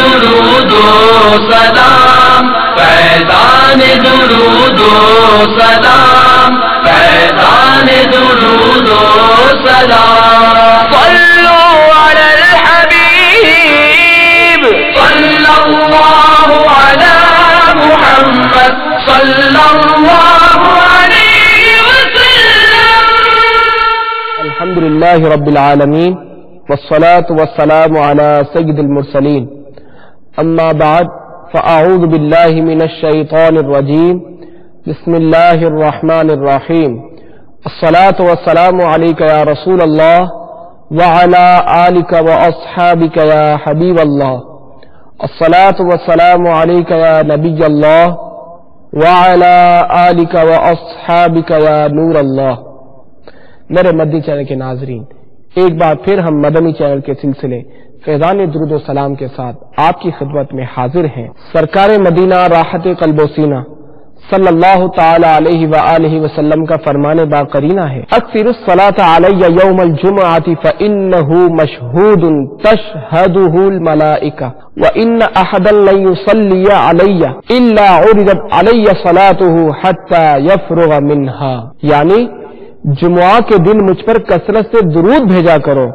درود و سلام فیضان درود و سلام فیضان درود و سلام صلوا علی الحبیب صلی اللہ علی محمد صلی اللہ علیہ وسلم. الحمد للہ رب العالمین والصلاة والسلام على سید المرسلین. اما بعد فاعوذ باللہ من الشیطان الرجیم. بسم اللہ الرحمن الرحیم. الصلاة والسلام علیک یا رسول اللہ وعلى آلک واصحابک یا حبیب اللہ. الصلاة والسلام علیک یا نبی اللہ وعلى آلک واصحابک یا نور اللہ. میرے مدنی چینل کے ناظرین، ایک بار پھر ہم مدنی چینل کے سلسلے فیضان درود و سلام کے ساتھ آپ کی خدمت میں حاضر ہیں. سرکار مدینہ راحت قلب و سینہ صلی اللہ تعالی علیہ وآلہ وسلم کا فرمان باقرینہ ہے: اکثر الصلاۃ علی یوم الجمعۃ فانہ مشہود تشہدہ الملائکہ وان احدا لن یصلی علی الا عرضت علی صلاتہ حتی یفرغ منہا. یعنی جمعہ کے دن مجھ پر کثرت سے درود بھیجا کرو،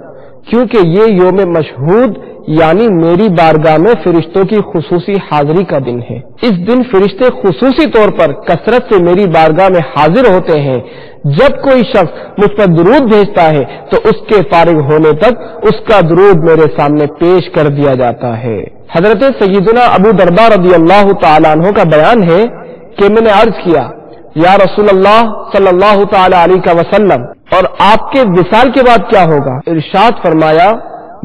کیونکہ یہ یوم مشہود یعنی میری بارگاہ میں فرشتوں کی خصوصی حاضری کا دن ہے. اس دن فرشتے خصوصی طور پر کثرت سے میری بارگاہ میں حاضر ہوتے ہیں. جب کوئی شخص مجھ پر درود بھیجتا ہے تو اس کے فارغ ہونے تک اس کا درود میرے سامنے پیش کر دیا جاتا ہے. حضرت سیدنا ابو درداء رضی اللہ تعالیٰ عنہ کا بیان ہے کہ میں نے عرض کیا: یا رسول اللہ صلی اللہ تعالی علیہ وسلم، اور آپ کے وصال کے بعد کیا ہوگا؟ ارشاد فرمایا: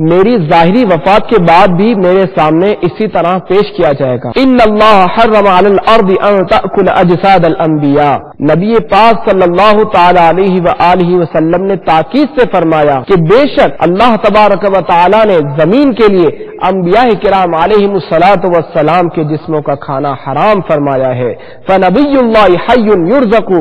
میری ظاہری وفات کے بعد بھی میرے سامنے اسی طرح پیش کیا جائے گا. ان اللہ حرم علی الارض ان تأکل اجساد الانبیاء. نبی پاک صلی اللہ تعالی علیہ وآلہ وسلم نے تاکید سے فرمایا کہ بے شک اللہ تبارک و تعالی نے زمین کے لیے انبیاء کرام علیہم الصلاۃ والسلام کے جسموں کا کھانا حرام فرمایا ہے. فنبی اللہ حی یرزق،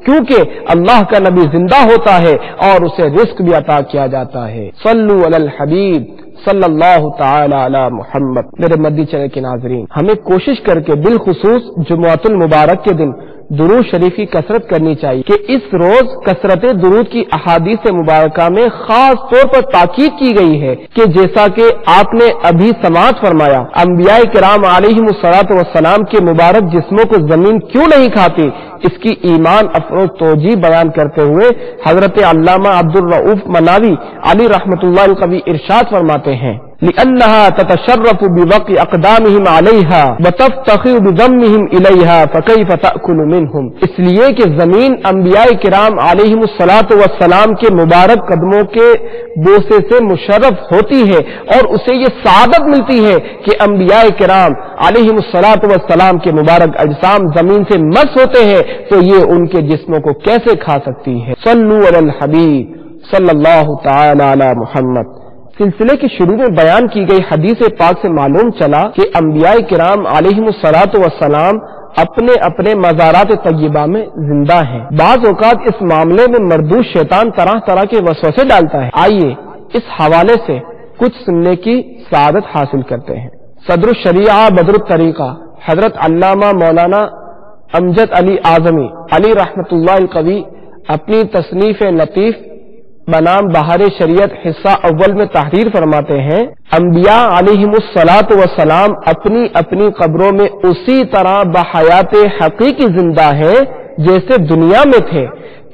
کیونکہ اللہ کا نبی زندہ ہوتا ہے اور اسے رزق بھی عطا کیا جاتا ہے. صلو علی الحبیب صلی اللہ تعالی علی محمد. میرے مدنی چینل کے ناظرین، ہمیں کوشش کر کے بالخصوص جمعۃ المبارک کے دن درود شریف کی کثرت کرنی چاہیے کہ اس روز کثرت درود کی احادیث مبارکہ میں خاص طور پر تاکید کی گئی ہے کہ جیسا کہ آپ نے ابھی سماعت فرمایا، انبیاء کرام علیہم الصلاۃ والسلام کے مبارک جسموں کو زمین کیوں نہیں کھاتی، اس کی ایمان افروز توجیہ بیان کرتے ہوئے حضرت علامہ عبدالرؤوف مناوی علی رحمۃ اللہ القوی ارشاد فرماتے ہیں: لأنها تتشرف بوقع اقدامهم عليها وتفتخر بضمهم اليها فكيف تأكل منهم. اس لیے کہ زمین انبیاء کرام علیہم الصلاۃ والسلام کے مبارک قدموں کے بوسے سے مشرف ہوتی ہے اور اسے یہ سعادت ملتی ہے کہ انبیاء کرام علیہم الصلاۃ والسلام کے مبارک اجسام زمین سے مس ہوتے ہیں، تو یہ ان کے جسموں کو کیسے کھا سکتی ہے. صلو علی الحبیب صلی اللہ تعالی علی محمد. سلسلے کے شروع میں بیان کی گئی حدیث پاک سے معلوم چلا کہ انبیاء کرام علیہم الصلاۃ والسلام اپنے اپنے مزارات طیبہ میں زندہ ہیں. بعض اوقات اس معاملے میں مردود شیطان طرح طرح کے وسوسے ڈالتا ہے. آئیے اس حوالے سے کچھ سننے کی سعادت حاصل کرتے ہیں. صدر الشریعہ بدر الطریقہ حضرت علامہ مولانا امجد علی اعظمی علی رحمۃ اللہ القوی اپنی تصنیف لطیف بنام بہار شریعت حصہ اول میں تحریر فرماتے ہیں: انبیاء علیہم الصلاۃ والسلام اپنی اپنی قبروں میں اسی طرح بحیات حقیقی زندہ ہیں جیسے دنیا میں تھے،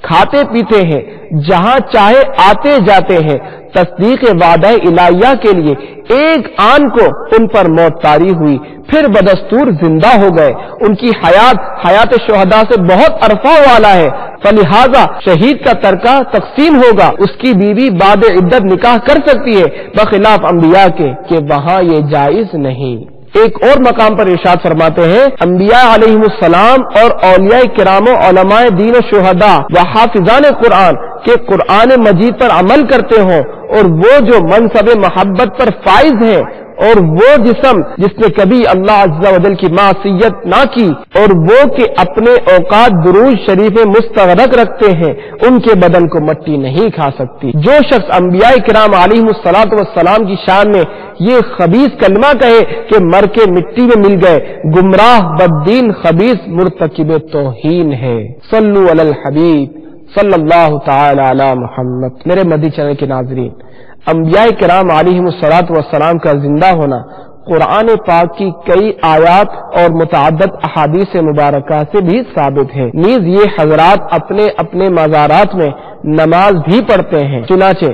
کھاتے پیتے ہیں، جہاں چاہے آتے جاتے ہیں. تصدیق وعدہ الہیہ کے لیے ایک آن کو ان پر موت طاری ہوئی، پھر بدستور زندہ ہو گئے. ان کی حیات شہداء سے بہت ارفع والا ہے، فلہذا شہید کا ترکہ تقسیم ہوگا. اس کی بیوی بعد عدت نکاح کر سکتی ہے، بخلاف انبیاء کے کہ وہاں یہ جائز نہیں. ایک اور مقام پر ارشاد فرماتے ہیں: انبیاء علیہم السلام اور اولیاء کرام و علماء دین و شہداء و حافظان قرآن کے قرآن مجید پر عمل کرتے ہوں، اور وہ جو منصب محبت پر فائز ہیں، اور وہ جسم جس نے کبھی اللہ عز و جل کی معصیت نہ کی، اور وہ کہ اپنے اوقات درود شریف مستغرق رکھتے ہیں، ان کے بدن کو مٹی نہیں کھا سکتی. جو شخص انبیاء کرام علیہم الصلاۃ والسلام کی شان میں یہ خبیث کلمہ کہے کہ مر کے مٹی میں مل گئے، گمراہ بددین خبیث مرتکب توہین ہے۔ صلو علی الحبیب صلی اللہ تعالی علی محمد۔ میرے مدی چینل کے ناظرین، انبیاء کرام علیہم الصلوۃ والسلام کا زندہ ہونا قرآن پاک کی کئی آیات اور متعدد احادیث مبارکہ سے بھی ثابت ہے۔ نیز یہ حضرات اپنے اپنے مزارات میں نماز بھی پڑھتے ہیں۔ چنانچہ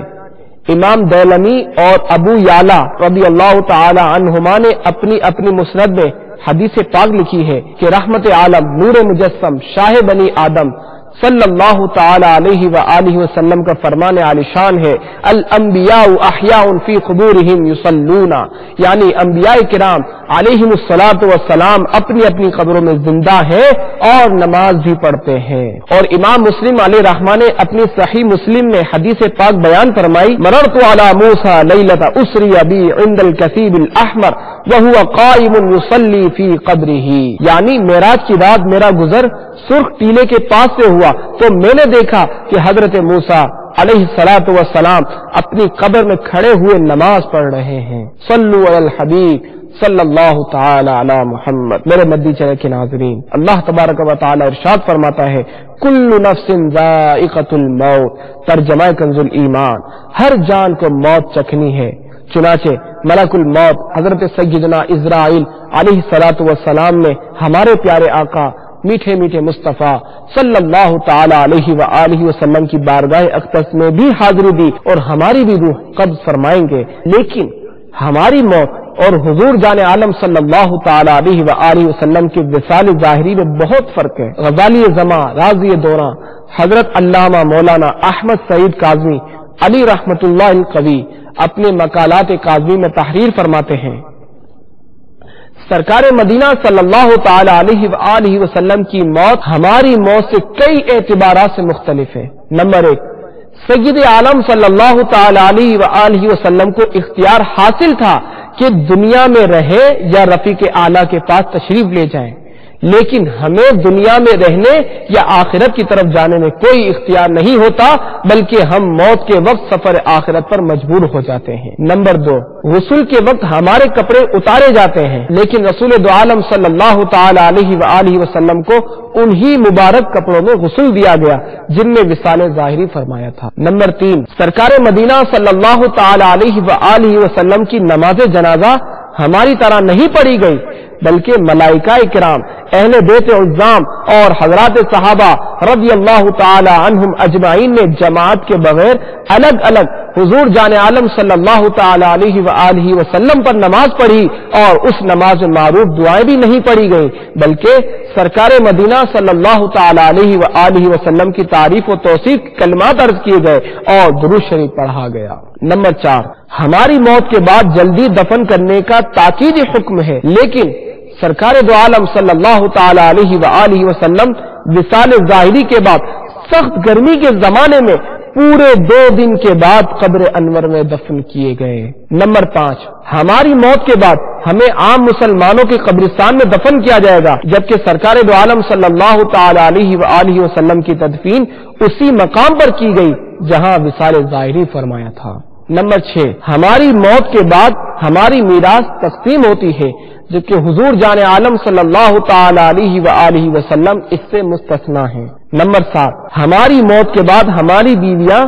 امام دیلمی اور ابو یعلا رضی اللہ تعالی عنہما نے اپنی اپنی مسند میں حدیث پاک لکھی ہے کہ رحمت عالم نور مجسم شاہ بنی آدم صلی اللہ تعالی علیہ وآلہ وسلم کا فرمان عالی شان ہے، الانبیاء احیاء فی قبورہم یصلون، یعنی انبیاء کرام علیہم الصلاۃ والسلام اپنی اپنی قبروں میں زندہ ہیں اور نماز بھی پڑھتے ہیں۔ اور امام مسلم علیہ رحمٰن نے اپنی صحیح مسلم میں حدیث پاک بیان فرمائی، مررت علی موسیٰ لیلۃ اسری بی عند الکثیب الاحمر وہو قائم یصلی فی قبرہ، یعنی معراج کی رات میرا گزر سرخ ٹیلے کے پاس سے ہوا تو میں نے دیکھا کہ حضرت موسیٰ علیہ الصلوۃ والسلام اپنی قبر میں کھڑے ہوئے نماز پڑھ رہے ہیں۔ صلو علی الحبیب صلی اللہ تعالی علی محمد۔ میرے مدی چینل کے ناظرین، اللہ تبارک و تعالی ارشاد فرماتا ہے، کل نفس ذائقۃ الموت، ترجمہ کنز الایمان، ہر جان کو موت چکھنی ہے۔ چنانچہ ملک الموت حضرت سیدنا اسرائیل علیہ الصلوۃ والسلام نے ہمارے پیارے آقا میٹھے میٹھے مصطفیٰ صلی اللہ تعالی علیہ وآلہ وسلم کی بارگاہ اقدس میں بھی حاضری دی اور ہماری بھی روح قبض فرمائیں گے، لیکن ہماری موت اور حضور جان عالم صلی اللہ تعالی علیہ وآلہ وسلم کے وصال ظاہری میں بہت فرق ہے۔ غزالی زماں راضی دوراں حضرت علامہ مولانا احمد سعید کاظمی علی رحمت اللہ القوی اپنے مقالات کاظمی میں تحریر فرماتے ہیں، سرکار مدینہ صلی اللہ تعالی علیہ وآلہ وسلم کی موت ہماری موت سے کئی اعتبارات سے مختلف ہے۔ نمبر 1، سید عالم صلی اللہ تعالی علیہ وآلہ وسلم کو اختیار حاصل تھا کہ دنیا میں رہے یا رفیق اعلیٰ کے پاس تشریف لے جائیں، لیکن ہمیں دنیا میں رہنے یا آخرت کی طرف جانے میں کوئی اختیار نہیں ہوتا، بلکہ ہم موت کے وقت سفر آخرت پر مجبور ہو جاتے ہیں۔ نمبر 2، غسل کے وقت ہمارے کپڑے اتارے جاتے ہیں، لیکن رسول دو عالم صلی اللہ تعالی علیہ وآلہ وسلم کو انہی مبارک کپڑوں میں غسل دیا گیا جن میں وصال ظاہری فرمایا تھا۔ نمبر 3، سرکار مدینہ صلی اللہ تعالی علیہ وآلہ وسلم کی نماز جنازہ ہماری طرح نہیں پڑھی گئی، بلکہ ملائکہ کرام، اہل بیت عظام اور حضرات صحابہ رضی اللہ تعالی عنہم اجمعین نے جماعت کے بغیر الگ الگ حضور جان عالم صلی اللہ تعالی علیہ وآلہ وسلم پر نماز پڑھی، اور اس نماز میں معروف دعائیں بھی نہیں پڑھی گئی، بلکہ سرکار مدینہ صلی اللہ تعالی علیہ وآلہ وسلم کی تعریف و توصیف کلمات عرض کیے گئے اور درود شریف پڑھا گیا۔ نمبر 4، ہماری موت کے بعد جلدی دفن کرنے کا تاکیدی حکم ہے، لیکن سرکار دو عالم صلی اللہ تعالی علیہ وآلہ وسلم وصال ظاہری کے بعد سخت گرمی کے زمانے میں پورے 2 دن کے بعد قبر انور میں دفن کیے گئے۔ نمبر 5، ہماری موت کے بعد ہمیں عام مسلمانوں کے قبرستان میں دفن کیا جائے گا، جبکہ سرکار دو عالم صلی اللہ تعالی علیہ وآلہ وسلم کی تدفین اسی مقام پر کی گئی جہاں وصال ظاہری فرمایا تھا۔ نمبر 6، ہماری موت کے بعد ہماری میراث تقسیم ہوتی ہے، جبکہ حضور جان عالم صلی اللہ تعالی علیہ وآلہ وسلم اس سے مستثنا ہیں۔ نمبر 7، ہماری موت کے بعد ہماری بیویاں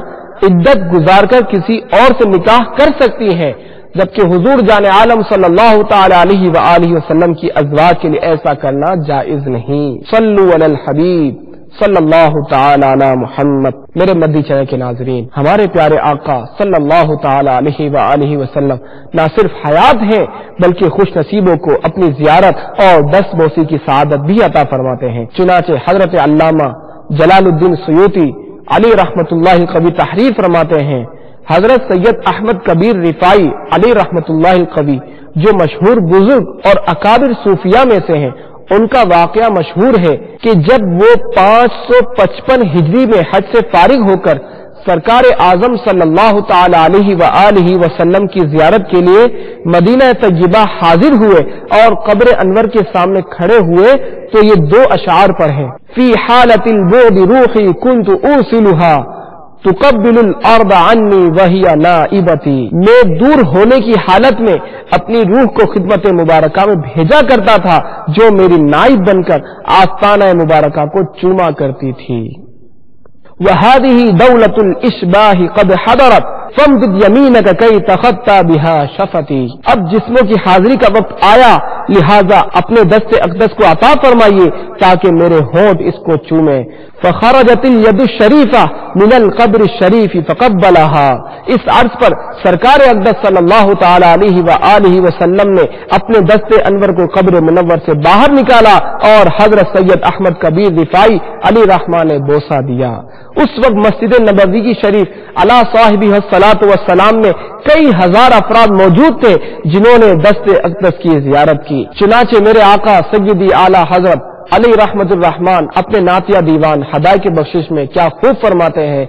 عدت گزار کر کسی اور سے نکاح کر سکتی ہیں، جبکہ حضور جان عالم صلی اللہ تعالی علیہ وآلہ وسلم کی ازواج کے لیے ایسا کرنا جائز نہیں۔ صلو علی الحبیب صلی اللہ تعالی علی محمد۔ میرے مدی چینل کے ناظرین، ہمارے پیارے آقا صلی اللہ تعالی علیہ وآلہ وسلم نہ صرف حیات ہیں بلکہ خوش نصیبوں کو اپنی زیارت اور دست بوسی کی سعادت بھی عطا فرماتے ہیں۔ چنانچہ حضرت علامہ جلال الدین سیوطی علی رحمت اللہ القوی تحریر فرماتے ہیں، حضرت سید احمد کبیر رفاعی علی رحمت اللہ القوی جو مشہور بزرگ اور اکابر صوفیاء میں سے ہیں، ان کا واقعہ مشہور ہے کہ جب وہ 555 ہجری میں حج سے فارغ ہو کر سرکار اعظم صلی اللہ تعالی علیہ وآلہ وسلم کی زیارت کے لیے مدینہ طیبہ حاضر ہوئے اور قبر انور کے سامنے کھڑے ہوئے تو یہ 2 اشعار پڑھیں، فی حالت البعد روحی کنت اوصلها تقبل الارض عنی وہی نائبتی، میں دور ہونے کی حالت میں اپنی روح کو خدمت مبارکہ میں بھیجا کرتا تھا جو میری نائب بن کر آستانہ مبارکہ کو چوما کرتی تھی۔ وَهَذِهِ دَوْلَةُ الْإِشْبَاهِ قَدْ حَضَرَتْ فَامْدِدْ يَمِينَكَ كَيْ تَخَطَّى بِهَا شَفَتِي، اب جسموں کی حاضری کا وقت آیا، لہذا اپنے دست اقدس کو عطا فرمائیے تاکہ میرے ہونٹ اس کو چومے۔ فخرجت الید الشریفہ من القبر الشریف فقبلها، اس عرض پر سرکار اقدس صلی اللہ تعالی علیہ وآلہ وسلم نے اپنے دست انور کو قبر منور سے باہر نکالا اور حضرت سید احمد کبیر رفاعی علی رحمہ نے بوسہ دیا۔ اس وقت مسجد نبوی شریف علی صاحبہ الصلاۃ والسلام میں کئی ہزار افراد موجود تھے جنہوں نے دست اقدس کی زیارت کی۔ چنانچہ میرے آقا سیدی اعلی حضرت علی رحمت الرحمان اپنے نعتیہ دیوان ہدایت کی بخشش میں کیا خوب فرماتے ہیں،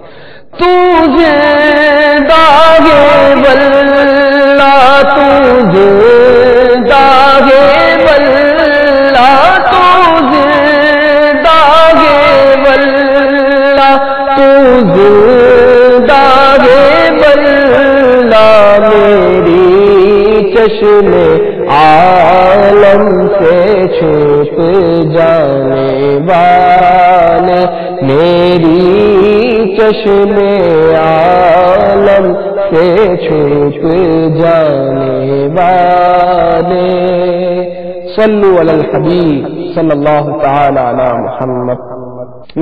تو زندہ ہے واللہ، تو زندہ ہے واللہ، تو زندہ ہے واللہ، تو زندہ ہے واللہ، میری چشم عالم سے چھپ جانے والے، میری چشم عالم سے چھپ جانے والے۔ صلو علی الحبیب صلی اللہ تعالی علی محمد۔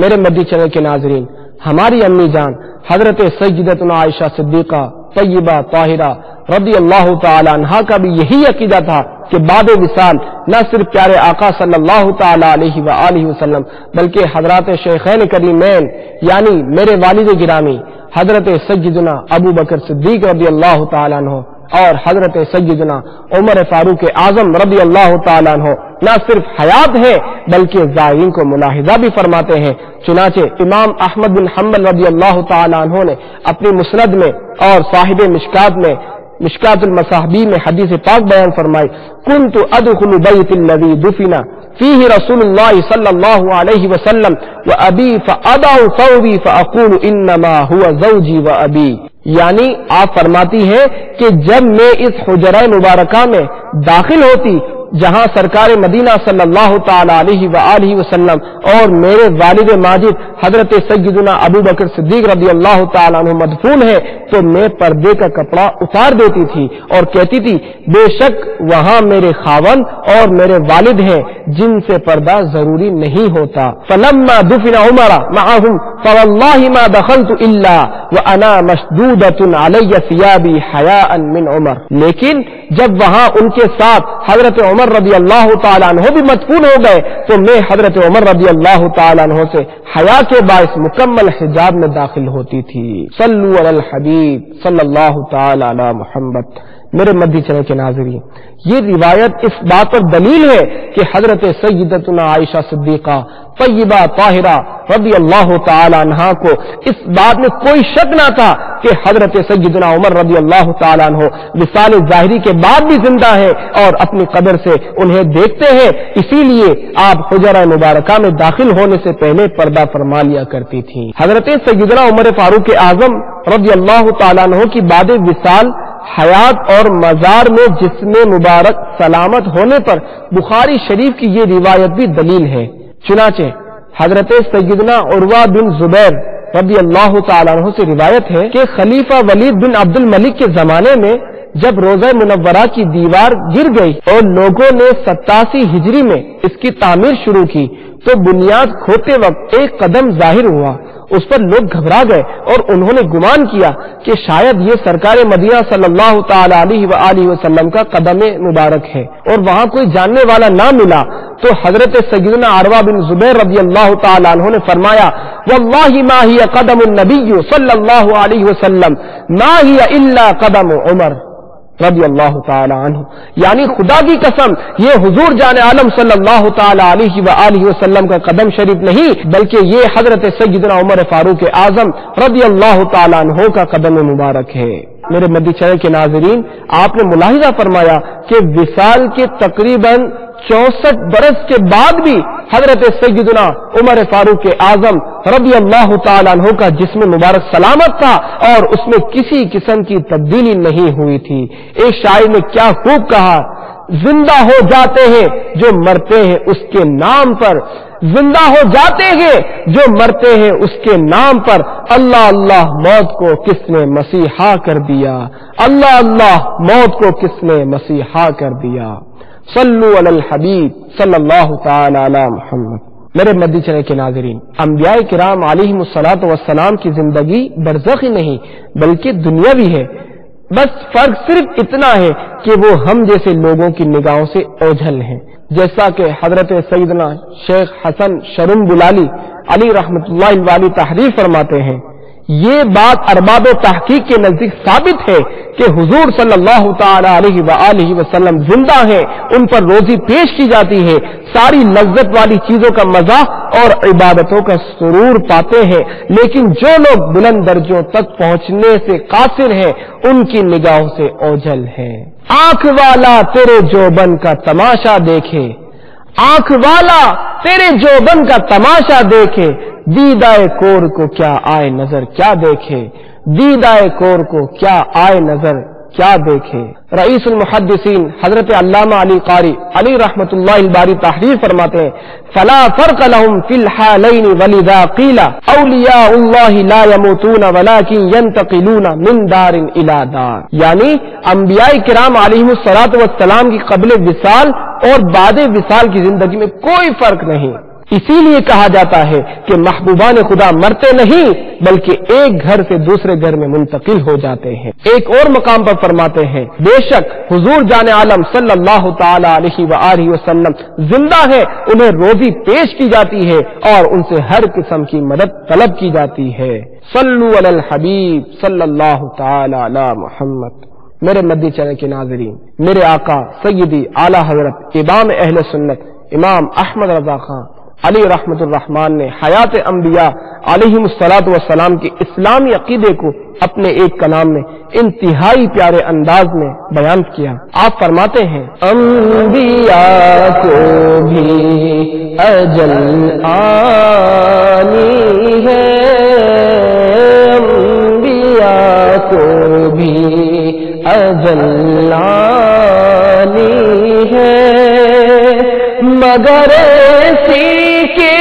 میرے مدی چینل کے ناظرین، ہماری امی جان حضرت سیدتنا عائشہ صدیقہ طیبہ طاہرہ رضی اللہ تعالی عنہا کا بھی یہی عقیدہ تھا کہ بعد وصال نہ صرف پیارے آقا صلی اللہ تعالی علیہ وآلہ وسلم بلکہ حضرات شیخین کریمین یعنی میرے والد گرامی حضرت سیدنا ابو بکر صدیق رضی اللہ تعالی عنہ اور حضرت سیدنا عمر فاروق اعظم رضی اللہ تعالیٰ عنہ نہ صرف حیات ہے بلکہ زائرین کو ملاحظہ بھی فرماتے ہیں۔ چنانچہ امام احمد بن حنبل رضی اللہ تعالیٰ عنہ نے اپنی مسند میں اور صاحب مشکات میں مشکات المصاحبی میں حدیث پاک بیان فرمائی، کنت ادخل بیت الذی دفن فیہ رسول اللہ صلی اللہ علیہ وسلم وابی فاضع ثوبی فاقول انما هو زوجی وابی، یعنی آپ فرماتی ہیں کہ جب میں اس حجرہ مبارکہ میں داخل ہوتی جہاں سرکار مدینہ صلی اللہ تعالی علیہ وآلہ وسلم اور میرے والد ماجد حضرت سیدنا ابو بکر صدیق رضی اللہ تعالی عنہ مدفون ہے تو میں پردے کا کپڑا اتار دیتی تھی اور کہتی تھی بے شک وہاں میرے خاوند اور میرے والد ہیں جن سے پردہ ضروری نہیں ہوتا۔ فلما دفن عمر معهم فوالله ما دخلت الا وانا مشدودۃ علی ثيابی حیاء من عمر، لیکن جب وہاں ان کے ساتھ حضرت عمر رضی اللہ تعالیٰ عنہ بھی مدفون ہو گئے تو میں حضرت عمر رضی اللہ تعالیٰ عنہ سے حیا کے باعث مکمل حجاب میں داخل ہوتی تھی۔ صلو علی الحبیب صلی اللہ تعالی علی محمد۔ میرے مدی چینل کے ناظرین، یہ روایت اس بات پر دلیل ہے کہ حضرت سیدتنا عائشہ صدیقہ طیبہ طاہرہ رضی اللہ تعالی عنہا کو اس بات میں کوئی شک نہ تھا کہ حضرت سیدنا عمر رضی اللہ تعالی عنہ وصال ظاہری کے بعد بھی زندہ ہے اور اپنی قبر سے انہیں دیکھتے ہیں، اسی لیے آپ حجرہ مبارکہ میں داخل ہونے سے پہلے پردہ فرما لیا کرتی تھیں۔ حضرت سیدنا عمر فاروق اعظم رضی اللہ تعالی عنہ کی بعد وصال حیات اور مزار میں جسم مبارک سلامت ہونے پر بخاری شریف کی یہ روایت بھی دلیل ہے۔ چنانچہ حضرت سیدنا عروہ بن زبیر رضی اللہ تعالیٰ عنہ سے روایت ہے کہ خلیفہ ولید بن عبد الملک کے زمانے میں جب روضہ منورہ کی دیوار گر گئی اور لوگوں نے 87 ہجری میں اس کی تعمیر شروع کی تو بنیاد کھوتے وقت ایک قدم ظاہر ہوا، اس پر لوگ گھبرا گئے اور انہوں نے گمان کیا کہ شاید یہ سرکار مدینہ صلی اللہ تعالی علیہ وآلہ وسلم کا قدم مبارک ہے اور وہاں کوئی جاننے والا نہ ملا تو حضرت سیدنا عروہ بن زبیر رضی اللہ تعالی عنہ نے فرمایا واللہ ما ہی قدم النبی صلی اللہ علیہ وسلم ما ہی الا قدم عمر رضی اللہ تعالی عنہ، یعنی خدا کی قسم یہ حضور جان عالم صلی اللہ تعالی علیہ وآلہ وسلم کا قدم شریف نہیں بلکہ یہ حضرت سیدنا عمر فاروق اعظم رضی اللہ تعالی عنہ کا قدم مبارک ہے۔ میرے مدی چینل کے ناظرین، آپ نے ملاحظہ فرمایا کہ وصال کے تقریباً 64 برس کے بعد بھی حضرت سیدنا عمر فاروق اعظم رضی اللہ تعالیٰ عنہ کا جسم مبارک سلامت تھا اور اس میں کسی قسم کی تبدیلی نہیں ہوئی تھی۔ ایک شاعر نے کیا خوب کہا، زندہ ہو جاتے ہیں جو مرتے ہیں اس کے نام پر، زندہ ہو جاتے ہیں جو مرتے ہیں اس کے نام پر، اللہ اللہ موت کو کس نے مسیحا کر دیا، اللہ اللہ موت کو کس نے مسیحا کر دیا۔ صلو علی الحبیب صلی اللہ تعالی علی محمد۔ میرے مدی چینل کے ناظرین، انبیاء کرام علیہم الصلاۃ والسلام کی زندگی برزخی نہیں بلکہ دنیاوی ہے، بس فرق صرف اتنا ہے کہ وہ ہم جیسے لوگوں کی نگاہوں سے اوجھل ہیں، جیسا کہ حضرت سیدنا شیخ حسن شرم بلالی علی رحمت اللہ والی تحریر فرماتے ہیں، یہ بات ارباب و تحقیق کے نزدیک ثابت ہے کہ حضور صلی اللہ تعالی علیہ وآلہ وسلم زندہ ہیں، ان پر روزی پیش کی جاتی ہے، ساری لذت والی چیزوں کا مزہ اور عبادتوں کا سرور پاتے ہیں، لیکن جو لوگ بلند درجوں تک پہنچنے سے قاصر ہیں ان کی نگاہوں سے اوجھل ہیں۔ آنکھ والا تیرے جوبن کا تماشا دیکھے، آنکھ والا تیرے جوبن کا تماشا دیکھے، دیدائے کور کو کیا آئے نظر کیا دیکھے، دیدائے کور کو کیا آئے نظر کیا دیکھے۔ رئیس المحدثین حضرت علامہ علی قاری علی رحمت اللہ الباری تحریر فرماتے ہیں، فلا فرق لهم في الحالين ولذا قيل اولیاء اللہ لا يموتون ولكن ينتقلون من دار الى دار، یعنی انبیاء کرام علیہم الصلاۃ والسلام کی قبل وصال اور بعد وصال کی زندگی میں کوئی فرق نہیں، اسی لیے کہا جاتا ہے کہ محبوبان خدا مرتے نہیں بلکہ ایک گھر سے دوسرے گھر میں منتقل ہو جاتے ہیں۔ ایک اور مقام پر فرماتے ہیں، بے شک حضور جان عالم صلی اللہ تعالی علیہ وآلہ وسلم زندہ ہے، انہیں روزی پیش کی جاتی ہے اور ان سے ہر قسم کی مدد طلب کی جاتی ہے۔ صلو علی الحبیب صلی اللہ تعالی علی محمد۔ میرے مدی چینل کے ناظرین، میرے آقا سیدی اعلی حضرت امام اہل سنت امام احمد رضا خان علی رحمت الرحمان نے حیات انبیاء علیہم الصلاۃ والسلام کے اسلامی عقیدے کو اپنے ایک کلام میں انتہائی پیارے انداز میں بیان کیا۔ آپ فرماتے ہیں، انبیاء کو بھی اجل آنی ہے، انبیاء کو بھی اجل آنی ہے، مگر ایسی کے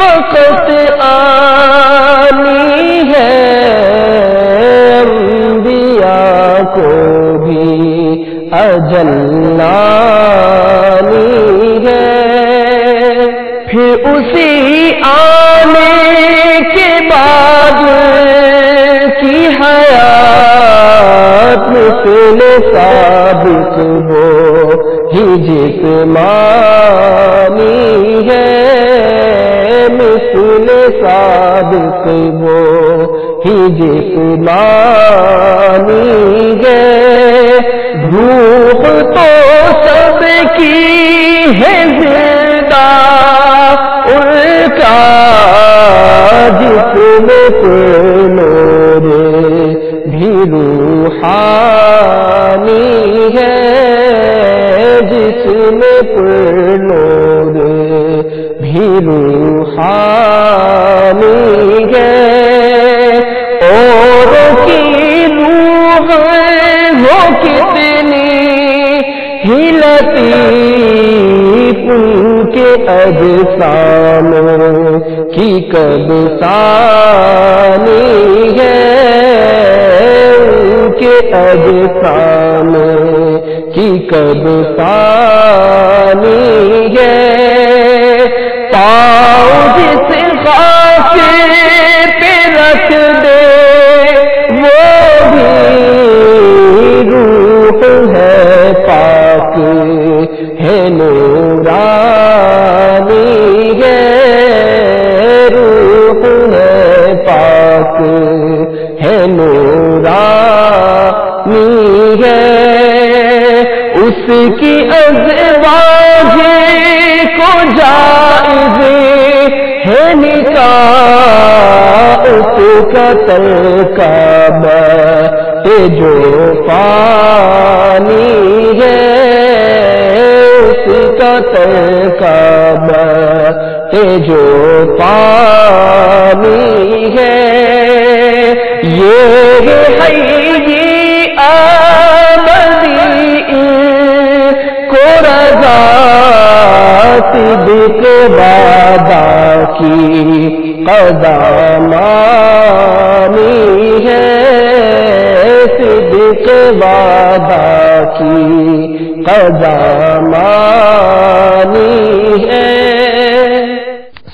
وقت آنی ہے، انبیاء کو بھی اجل آنی ہے، پھر اسی آنے کے بعد کی حیات مثل ثابت ہو ہی جسمانی ہے، مثل ثابت وہ ہی جسمانی ہے، روح تو سب کی ہے زندہ ان کا جسم پر نور بھی روحانی ہے، جسم پر نور بھی روحانی ہے، اور کی روح وہ کتنی ہی لطیف ان کے اجسام کی قد ثانی ہے، ان کے اجسام کی قد ثانی ہے، پاؤں جس خاک پہ رکھ دے وہ بھی روح ہے، پاک ہے نورانی ہے، روح ہے پاک ہے نورانی ہے، اس کی ازواج کو جائز ہے نکاح، اس کا ترکاب جو فانی ہے، اس سکتے کعبہ جو پانی ہے یہ حی آمدی کو رضا صدق وعدہ کی قضا مانی ہے صدق وعدہ کی قضا مانی ہے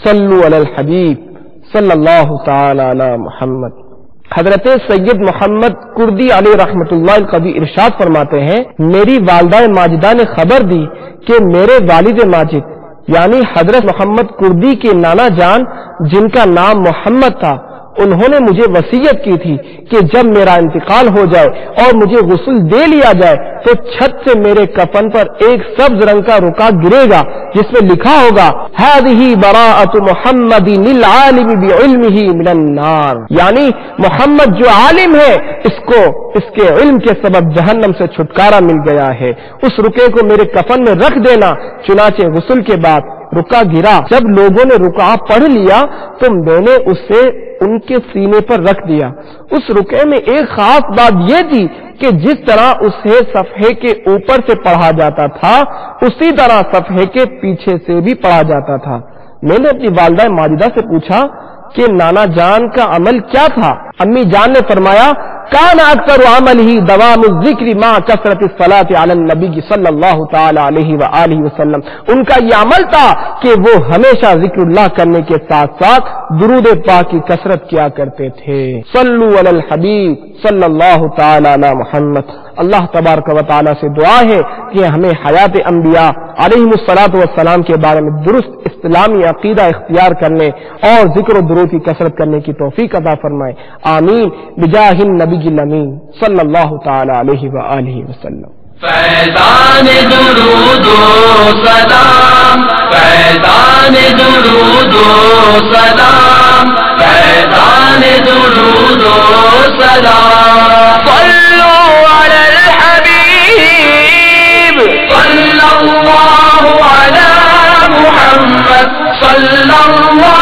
صلو علی الحبیب صلی اللہ تعالی علی محمد۔ حضرت سید محمد کردی علیہ رحمۃ اللہ القوی ارشاد فرماتے ہیں، میری والدہ ماجدہ نے خبر دی کہ میرے والد ماجد یعنی حضرت محمد کردی کے نانا جان جن کا نام محمد تھا، انہوں نے مجھے وصیت کی تھی کہ جب میرا انتقال ہو جائے اور مجھے غسل دے لیا جائے تو چھت سے میرے کفن پر ایک سبز رنگ کا رکا گرے گا جس میں لکھا ہوگا هذه براءۃ محمد للعالم بعلمه من النار، یعنی محمد جو عالم ہے اس کے علم کے سبب جہنم سے چھٹکارا مل گیا ہے، اس رکے کو میرے کفن میں رکھ دینا۔ چنانچہ غسل کے بعد رکا گرا، جب لوگوں نے رکا پڑھ لیا تو میں نے اسے ان کے سینے پر رکھ دیا۔ اس رکے میں ایک خاص بات یہ تھی کہ جس طرح اسے صفحے کے اوپر سے پڑھا جاتا تھا اسی طرح صفحے کے پیچھے سے بھی پڑھا جاتا تھا۔ میں نے اپنی والدہ ماجدہ سے پوچھا کہ نانا جان کا عمل کیا تھا؟ امی جان نے فرمایا کان اکثر عملہ دوام الذکر مع کثرت الصلاۃ علی النبی صلی اللہ تعالی علیہ وآلہ وسلم، ان کا یہ عمل تھا کہ وہ ہمیشہ ذکر اللہ کرنے کے ساتھ ساتھ درود پاک کی کثرت کیا کرتے تھے۔ صلو علی الحبیب صلی اللہ تعالی علی محمد۔ اللہ تبارک و تعالی سے دعا ہے کہ ہمیں حیات انبیاء علیہم الصلاۃ والسلام کے بارے میں درست اسلامی عقیدہ اختیار کرنے اور ذکر و درود کی کثرت کرنے کی توفیق عطا فرمائے، آمین بجاہ النبی الامین صلی اللہ تعالی علیہ وآلہ وسلم۔ فیضان درود و سلام، فیضان درود و سلام، فیضان درود و سلام، صلو علی الحبیب صلی اللہ علی محمد صلی اللہ